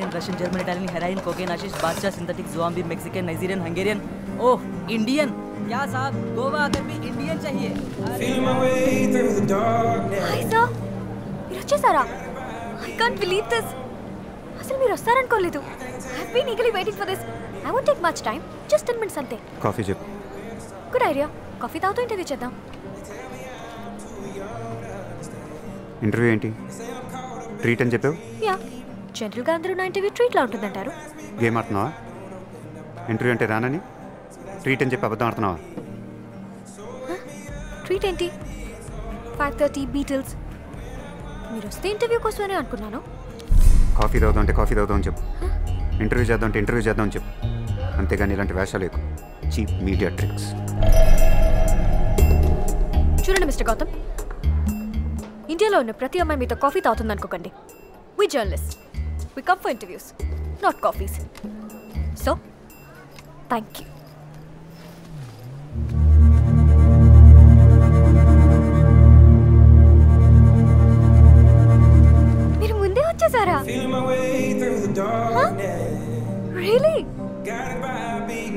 Cocaine, Russian, German, Italian, heroin, cocaine, Ashish, Badshah, synthetic, zombie, Mexican, Nigerian, Hungarian, oh Indian. क्या साहब, गोवा आकर भी Indian चाहिए। हाय सर, మీరు వచ్చేసారా? I can't believe this. అసలు మీరు వస్తారనుకోలేదు. I've been eagerly waiting for this. I won't take much time. Just 10 minutes అంతే. కాఫీ చెప్పు. Good idea. కాఫీ తాగుతూ ఇంటర్వ్యూ చేద్దాం. ఇంటర్వ్యూ ఏంటి? ట్రీట్ అని చెప్పావు? యా, జనరల్గా అందరూ నా ఇంటర్వ్యూ ట్రీట్లా ఉంటుందంటారు. గేమ్ ఆడుతున్నావా? ఇంటర్వ్యూ అంటే రానని ట్రీట్ అని చెప్పి అబద్ధం ఆడుతున్నావా? ట్రీట్ ఏంటి? 5:30 బీటిల్స్. మీరు వస్తే ఇంటర్వ్యూ కోసమనే అనుకున్నాను. కాఫీ తాగుదాం అంటే కాఫీ తాగుదాం అని చెప్పు. ఇంటర్వ్యూ చేద్దాం అంటే ఇంటర్వ్యూ చేద్దాం అని చెప్పు. అంతేగాని ఇలాంటి వేషాలు ఎక్కువ చీప్ మీడియా ట్రిక్స్. చూడండి మిస్టర్ గౌతమ్, ఇండియాలో ఉన్న ప్రతి అమ్మాయి మీతో కాఫీ తాగుతుంది అనుకోకండి. We journalist, we come for interviews, not coffees. So thank you. మీరు ముందే వచ్చేసారా? రియలీ?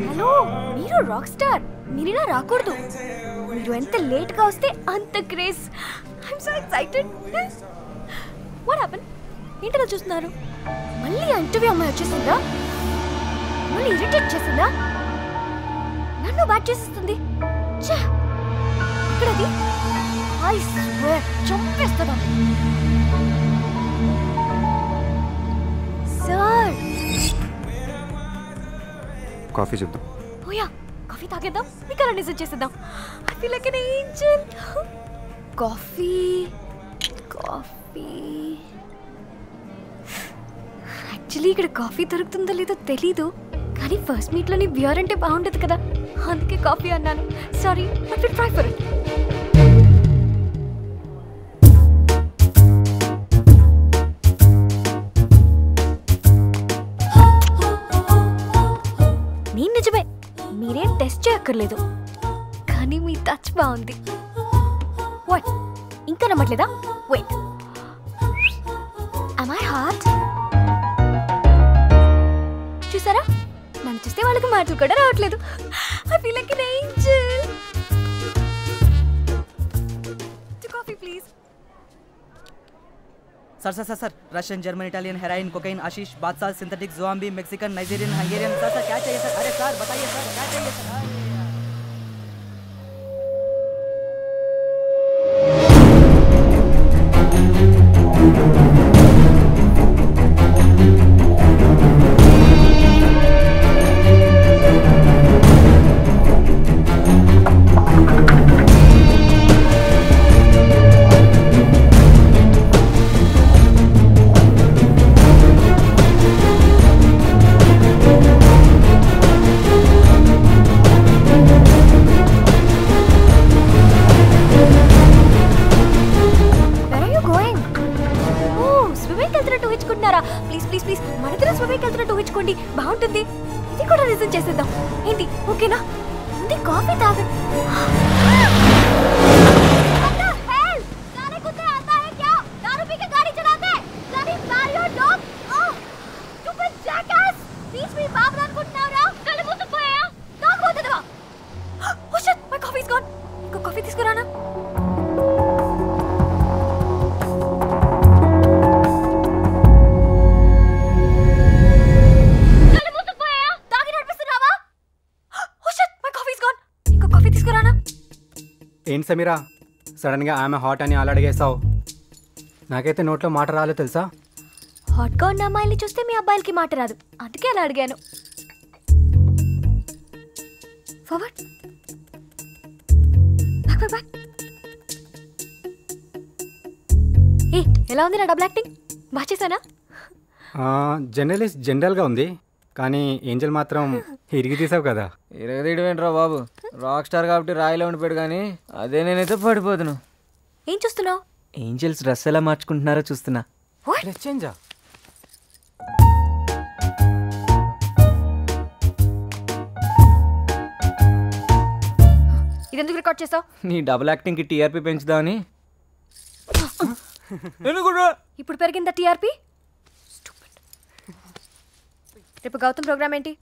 హలో, మీరు రాక్ స్టార్. మీరు ఇలా రాకూడదు. మీరు ఎంత లేట్గా వస్తే అంత craze. I'm so excited. What happen? ఏంటలా చూస్తున్నారు? మళ్ళీ ఇంటర్వ్యూ అమ్మాయి వచ్చేసిందా? మళ్ళీ ఇరిటేట్ చేసిందా? నన్ను బ్యాట్ చేసేస్తుంది. ఇక్కడది ఐ స్వేర్ చంపేస్తుందా? సార్, కాఫీ చెప్దాం. ఓయా, కాఫీ తాగేద్దాం. మీకు అలా నిజం చేసేద్దాం. I feel like an Angel. Coffee coffee. Actually ఇక్కడ కాఫీ దొరుకుతుందో లేదో తెలీదు, కానీ ఫస్ట్ మీట్లోని బియర్ అంటే బాగుండదు కదా, అందుకే కాఫీ అన్నాను. Sorry, I will try for it. నేను నిజమే, మీరేం టెస్ట్ చేయక్కర్లేదు, కానీ మీ టచ్ బాగుంది. వాట్, ఇంకా నమ్మట్లేదా? Wait, am I hot? చూసారా, నన్ను చూస్తే వాళ్ళకి మాటలు కూడా రావట్లేదు. I feel like an angel. Coffee please. Sir sir sir sir Russian, German, Italian, heroin, cocaine, Ashish, Badshah, synthetic, zombie, Mexican, Nigerian, Hungarian. Sir sir क्या चाहिए सर? अरे सर बताइए सर, क्या चाहिए सर? బాగుంటుంది. ఇది కూడా రిజన్ చేసేద్దాం. ఏంటి, ఓకేనా? ముందు కాఫీ తాగండి. కాఫీ తీసుకురానా? ఏంటి సమీరా, సడన్గా ఆమె హాట్ అని అలా అడిగేసావు? నాకైతే నోట్లో మాట రాలేదు తెలుసా. హాట్గా ఉన్న అమ్మాయిని చూస్తే మీ అబ్బాయిలకి మాట రాదు, అందుకే అలా అడిగాను. Forward, back back back. ఏ, ఎలా ఉంది నా డబుల్ యాక్టింగ్? బాగా చేశానా? జర్నలిస్ట్ జనరల్గా ఉంది, కానీ ఏంజల్ మాత్రం ఇరిగి తీసావు కదా. ఇరగదీయడమేంట్రా బాబు, రాక్ స్టార్ కాబట్టి రాయిలో ఉండిపోయాడు, కానీ అదే నేనైతే పడిపోతున్నా. ఏం చూస్తున్నావు? ఏంజల్స్ డ్రెస్ ఎలా మార్చుకుంటున్నారో చూస్తున్నా. చేంజా? ఇదెందుకు రికార్డ్ చేసావు? నీ డబుల్ యాక్టింగ్కి టీఆర్పీ పెంచుదామని. ఇప్పుడు పెరిగిందా టీఆర్పీ? రేపు గౌతమ్ ప్రోగ్రామ్ ఏంటి?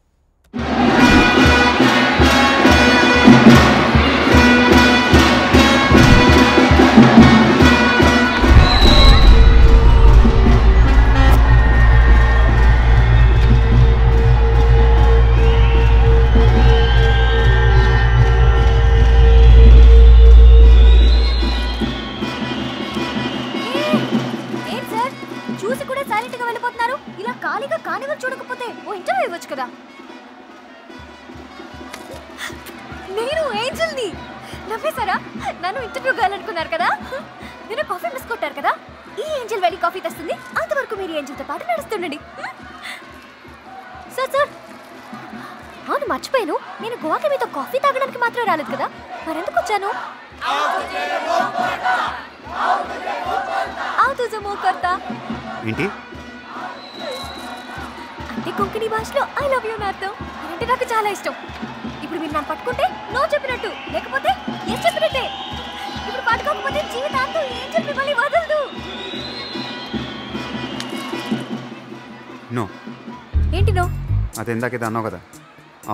చూడకపోతే ఓ ఇంటర్వ్యూ ఇవ్వచ్చు కదా. నేను ఏంజల్ని నవ్వేశారా? నన్ను ఇంటర్వ్యూ కావాలనుకున్నారు కదా. నేను కాఫీ మిస్ కొట్టారు కదా. ఈ ఏంజల్ వెళ్ళి కాఫీ తెస్తుంది, అంతవరకు మీరు ఏంజల్తో పాటు నడుస్తుండండి. సార్ సార్ అవును మర్చిపోయాను, నేను గోవాకి మీతో కాఫీ తాగడానికి మాత్రం రాలేదు కదా, మరెందుకు వచ్చాను? ఏంటి అంటే కొంకణి భాషలో ఐ లవ్ యూ అర్థం. అంటే నాకు చాలా ఇష్టం. ఇప్పుడు మీరు నన్ను పట్టుకుంటే నో చెప్పినట్టు, లేకపోతే ఎస్ చెప్పినట్టే. ఇప్పుడు పట్టుకోకపోతే జీవితాంతం ఏం చెప్పి మళ్ళీ వదలదు. నో ఏంటి నో? అదే ఇందాకేదో అన్నావు కదా,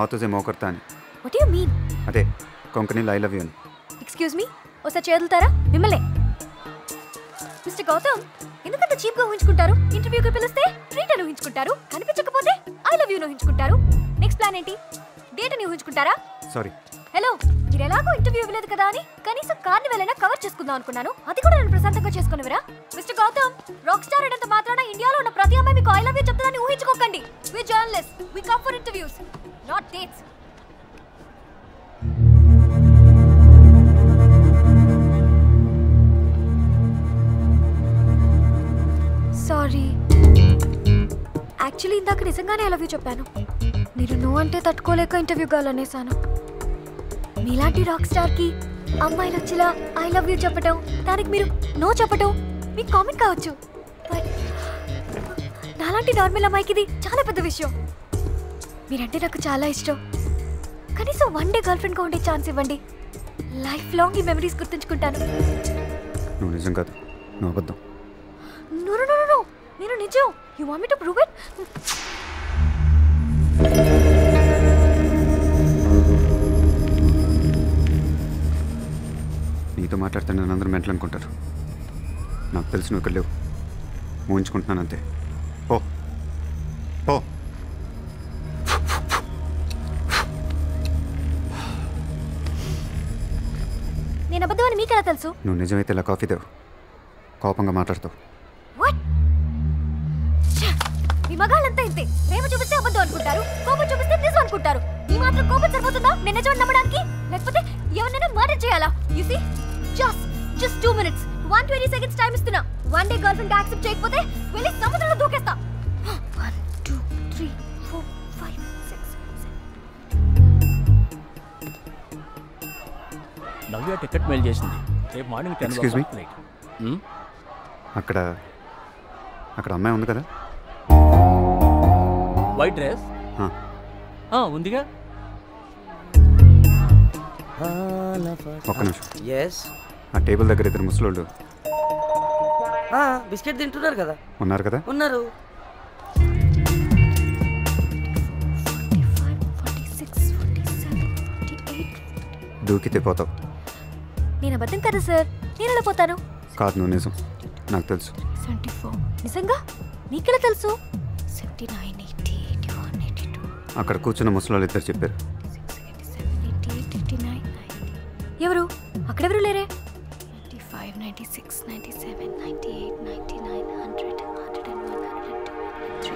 ఆతుజే మోకర్తా అని. What you mean? అదే కొంకణిలో ఐ లవ్ యూ అని. ఎక్స్క్యూజ్ మీ, ఒకసారి చేదులుతారా? మిమ్మల్ని మిస్టర్ గౌతమ్ ఎందుకంత చీప్ గా ఊహించుకుంటారు? ఇంటర్వ్యూకి పిలిస్తే ట్రీట్ అని ఊహించుకుంటారు, కనిపించకపోతే ఐ లవ్ యూ ఊహించుకుంటారు. నెక్స్ట్ ప్లాన్ ఏంటి? డేట్ అని ఊహించుకుంటారా? సారీ. హలో, మీరు ఎలాగో ఇంటర్వ్యూ ఇవ్వలేదు కదా అని కనీసం కార్నివల్ అయినా కవర్ చేసుకుందాం అనుకున్నాను. అది కూడా నేను ప్రశాంతంగా చేసుకునేవరా? మిస్టర్ గౌతమ్, రాక్ స్టార్ అనంత మాత్రాన ఇండియాలో ఉన్న ప్రతి అమ్మాయి మీకు ఐ లవ్ యూ చెప్తారని ఊహించుకోకండి. We journalist, we come for interviews, not dates. Sorry, actually ఇందాక నిజంగానే ఐ లవ్ యూ చెప్పాను. మీరు నో అంటే తట్టుకోలేక ఇంటర్వ్యూ కావాలనేసాను. మీలాంటి రాక్ స్టార్కి అమ్మాయిలు వచ్చేలా ఐ లవ్ యూ చెప్పటం, దానికి మీరు నో చెప్పటం మీకు కామెంట్ కావచ్చు. బట్ నాలాంటి నార్మల్ అమ్మాయికి ఇది చాలా పెద్ద విషయం. మీరంటే నాకు చాలా ఇష్టం. కనీసం వన్ డే గర్ల్ ఫ్రెండ్గా ఉండే ఛాన్స్ ఇవ్వండి. లైఫ్ లాంగ్ ఈ మెమరీస్ గుర్తుంచుకుంటాను. నువ్వు నిజం కాదు, నువ్వు అబద్ధం. నో నో నో నో, నేను నిజం. You want me to prove it? నీతో మాట్లాడితే నన్ను అందరూ మెంటలు అనుకుంటారు. నాకు తెలుసు నువ్వు ఇక్కడ లేవు, ఊహించుకుంటున్నాను అంతే. ఓ ఓ నేను అబద్ధమని మీకెలా తెలుసు? నువ్వు నిజమైతే ఇలా కాఫీ దేవు, కోపంగా మాట్లాడతావు. వాట్? మీ మగాళ్ళంతా ఇంతే. ప్రేమ చూపిస్తే అబద్ధం అనుకుంటారు, కోపం చూపిస్తే నిజం అనుకుంటారు. ఈ మాత్రం కోపం సరిపోతుందా నేను నిజం నమ్మడానికి? లేకపోతే ఎవరినైనా మర్డర్ చేయాలా? You see, just 2 minutes, 120 seconds time ఇస్తున్నా. One day girlfriend accept చేయకపోతే వెళ్ళి సముద్రంలో దూకేస్తా. 1 2 3 4 5 6 7. నవ్య టికెట్ మెయిల్ చేసింది. రేపు మార్నింగ్ 10 Excuse me? ఫ్లైట్. అక్కడ అమ్మాయి ఉంది కదా, వైట్ డ్రెస్ ఉందిగా. ఒక్క నిమిషం. ఎస్, ఆ టేబుల్ దగ్గర ఇద్దరు ముసలోళ్ళు బిస్కెట్ తింటున్నారు కదా. ఉన్నారు కదా. ఉన్నారు. 45 46 47 48. దూకితే పోతావు. నేను అబద్ధం కదా సార్, నేను ఎలా పోతాను? కాదు, నువ్వు నిజం, నాకు తెలుసు. 74 నిజంగా? మీకెలా తెలుసు? 79 80 81 82. అక్కడ కూర్చున్న ముసలోళ్ళు ఇద్దరు చెప్పారు. 77 88 89 90. ఎవరు? అక్కడెవరు లేరే? 95 96 97 98 99 100 101 102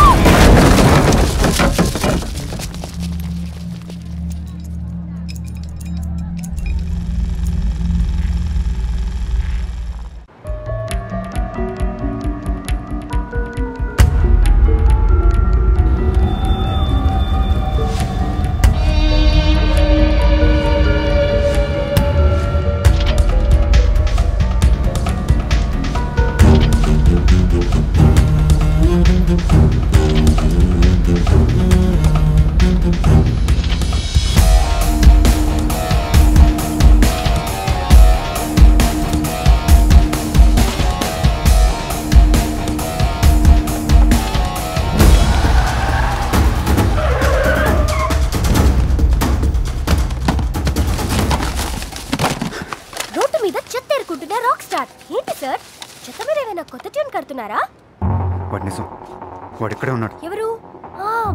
ఆ ఏమైనా కొత్త ట్యూన్ కడుతున్నారా? వాడు నిజం, వాడు ఇక్కడే ఉన్నాడు. ఎవరు?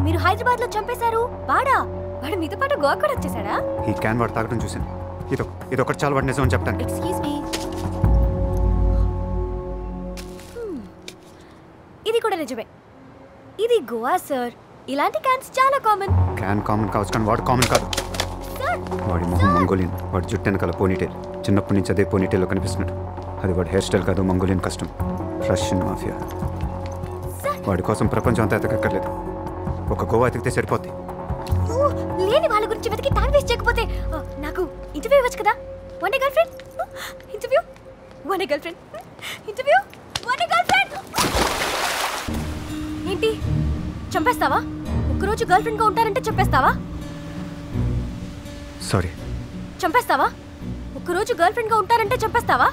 మీరు హైదరాబాద్ లో చంపేశారు వాడా? వాడు మీతో పాటు గోవా కూడా వచ్చేసాడా? ఈ క్యాన్ వాడు తాగడం చూశాను. ఇదొకటి చాలు వాడు నిజం అని చెప్తాను. ఎక్స్క్యూజ్ మీ, ఇది కూడా నిజమే. ఇది గోవా సార్. ఇలాంటి క్యాన్స్ చాలా కామన్. క్యాన్ కామన్ కావచ్చు కానీ వాడు కామన్ కాదు. వాడి మొహం మంగోలియన్, వాడి జుట్టు వెనకాల పోనీటైల్. చిన్నప్పటి నుంచి అదే పోనీటైల్లో కనిపిస్తున్నాడు. అది వాడి హెయిర్ స్టైల్ కాదు, మంగోలియన్ కస్టమ్. Russian mafia. వాడి కోసం ప్రపంచం అంతా ఎతకక్కర్లేదు, ఒక గోవా ఎతికితే సరిపోద్ది. లేని వాళ్ళ గురించి వెతికి టైం వేస్ట్ చేయకపోతే నాకు ఇంటర్వ్యూ ఇవ్వచ్చు కదా? One day girl friend interview, one day girl friend interview, one day girl friend. ఏంటి చంపేస్తావా? ఒక్కరోజు గర్ల్ ఫ్రెండ్ గా ఉంటారంటే చంపేస్తావా? సారీ. చంపేస్తావా? ఒక్కరోజు గర్ల్ ఫ్రెండ్ గా ఉంటారంటే చంపేస్తావా?